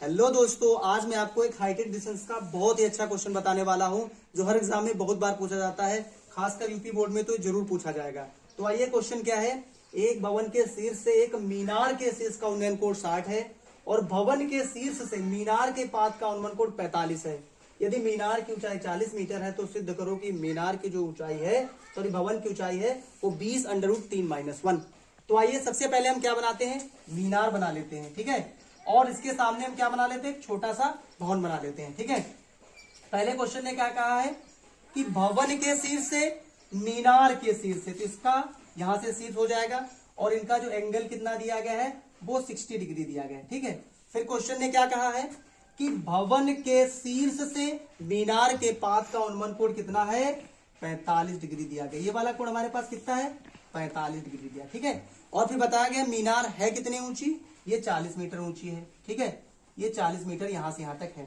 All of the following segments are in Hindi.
हेलो दोस्तों, आज मैं आपको एक हाइटेड डिस्टेंस का बहुत ही अच्छा क्वेश्चन बताने वाला हूं जो हर एग्जाम में बहुत बार पूछा जाता है। खासकर यूपी बोर्ड में तो जरूर पूछा जाएगा। तो आइए, क्वेश्चन क्या है। एक भवन के शीर्ष से एक मीनार के शीर्ष का उन्नयन कोण 60 है और भवन के शीर्ष से मीनार के पाद का उन्नयन कोण 45 है। यदि मीनार की ऊंचाई 40 मीटर है तो सिद्ध करो कि मीनार की जो ऊंचाई है, सॉरी भवन की ऊंचाई है, वो 20√3-1। तो आइए, सबसे पहले हम क्या बनाते हैं, मीनार बना लेते हैं, ठीक है। और इसके सामने हम क्या बना लेते हैं, एक छोटा सा भवन बना लेते हैं, ठीक है। पहले क्वेश्चन ने क्या कहा है कि भवन के शीर्ष से मीनार के शीर्ष से, तो इसका यहां से शीर्ष हो जाएगा और इनका जो एंगल कितना दिया गया है वो 60 डिग्री दिया गया है, ठीक है। फिर क्वेश्चन ने क्या कहा है कि भवन के शीर्ष से मीनार के पाद का उन्नयन कोण कितना है, 45 डिग्री दिया गया। ये वाला कोण हमारे पास कितना है, 45 डिग्री दिया, ठीक है। और फिर बताया गया मीनार है कितनी ऊंची, ये 40 मीटर ऊंची है, ठीक है। ये 40 मीटर यहां से यहां तक है।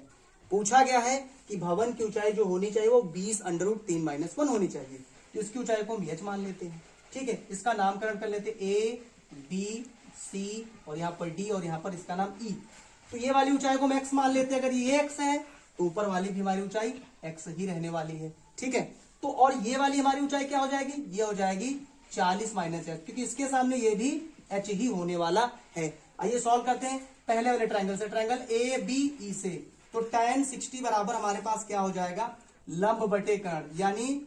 पूछा गया है कि भवन की ऊंचाई जो होनी चाहिए वो 20√3-1 होनी चाहिए। तो इसकी ऊंचाई को हम h मान लेते हैं, ठीक है। इसका नामकरण कर लेते हैं A, B, C और यहाँ पर D और यहाँ पर इसका नाम E। तो ये वाली ऊंचाई को हम x मान लेते हैं। अगर ये x है तो ऊपर वाली भी हमारी ऊंचाई x ही रहने वाली है, ठीक है। तो और ये वाली हमारी ऊंचाई क्या हो जाएगी, ये हो जाएगी 40 - h, क्योंकि इसके सामने ये भी h ही होने वाला है। आइए सॉल्व करते हैं पहले वाले ट्रायंगल से, ट्रायंगल ABE से। तो tan 60 बराबर हमारे पास क्या हो जाएगा, लंब बटे कर्ण, यानी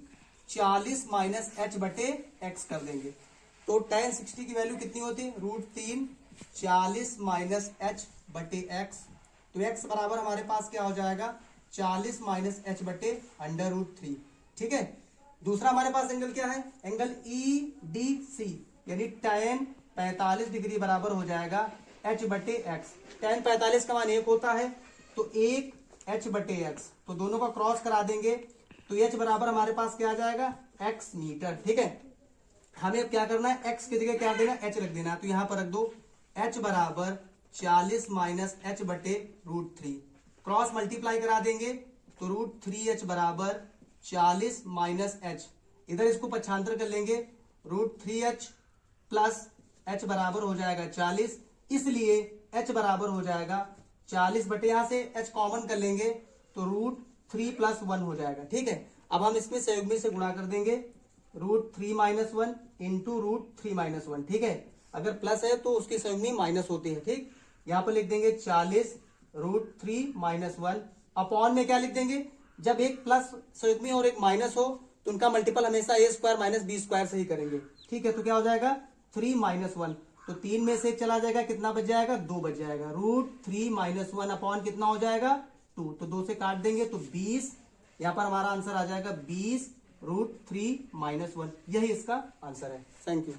40 - h बटे x कर देंगे। तो tan 60 की वैल्यू कितनी होती है, √3, 40 - h बटे x। तो x बराबर हमारे पास क्या हो जाएगा, 40 - h बटे √3, ठीक है। दूसरा हमारे पास एंगल क्या है, एंगल EDC, यानी tan 45 डिग्री बराबर हो जाएगा h बटे x। tan 45 का मान 1 होता है तो 1 h बटे x, तो दोनों का क्रॉस करा देंगे तो h बराबर हमारे पास क्या आ जाएगा, x मीटर, ठीक है। हमें क्या करना है, x की जगह क्या देना, h रख देना है। तो यहां पर रख दो h बराबर 40 - h बटे √3, क्रॉस मल्टीप्लाई करा देंगे तो √3h बराबर 40 - h, इधर इसको पक्षांतर कर लेंगे, √3h प्लस h बराबर हो जाएगा 40, इसलिए h बराबर हो जाएगा 40 बटे, यहां से h कॉमन कर लेंगे तो √3 + 1 हो जाएगा, ठीक है। अब हम इसमें संयुग्मी से गुणा कर देंगे, √3 - 1 इंटू √3 - 1, ठीक है। अगर प्लस है तो उसकी संयुग्मी माइनस होती है, ठीक। यहां पर लिख देंगे 40 √3 - 1 अपॉन में क्या लिख देंगे, जब एक प्लस संयुग्मी और एक माइनस हो तो उनका मल्टीपल हमेशा a² - b² से ही करेंगे, ठीक है। तो क्या हो जाएगा, 3 - 1, तो 3 में से चला जाएगा, कितना बच जाएगा, 2 बच जाएगा। √3 - 1 अपॉन कितना हो जाएगा, 2, तो 2 से काट देंगे तो 20। यहां पर हमारा आंसर आ जाएगा 20 √3 - 1, यही इसका आंसर है। Thank you.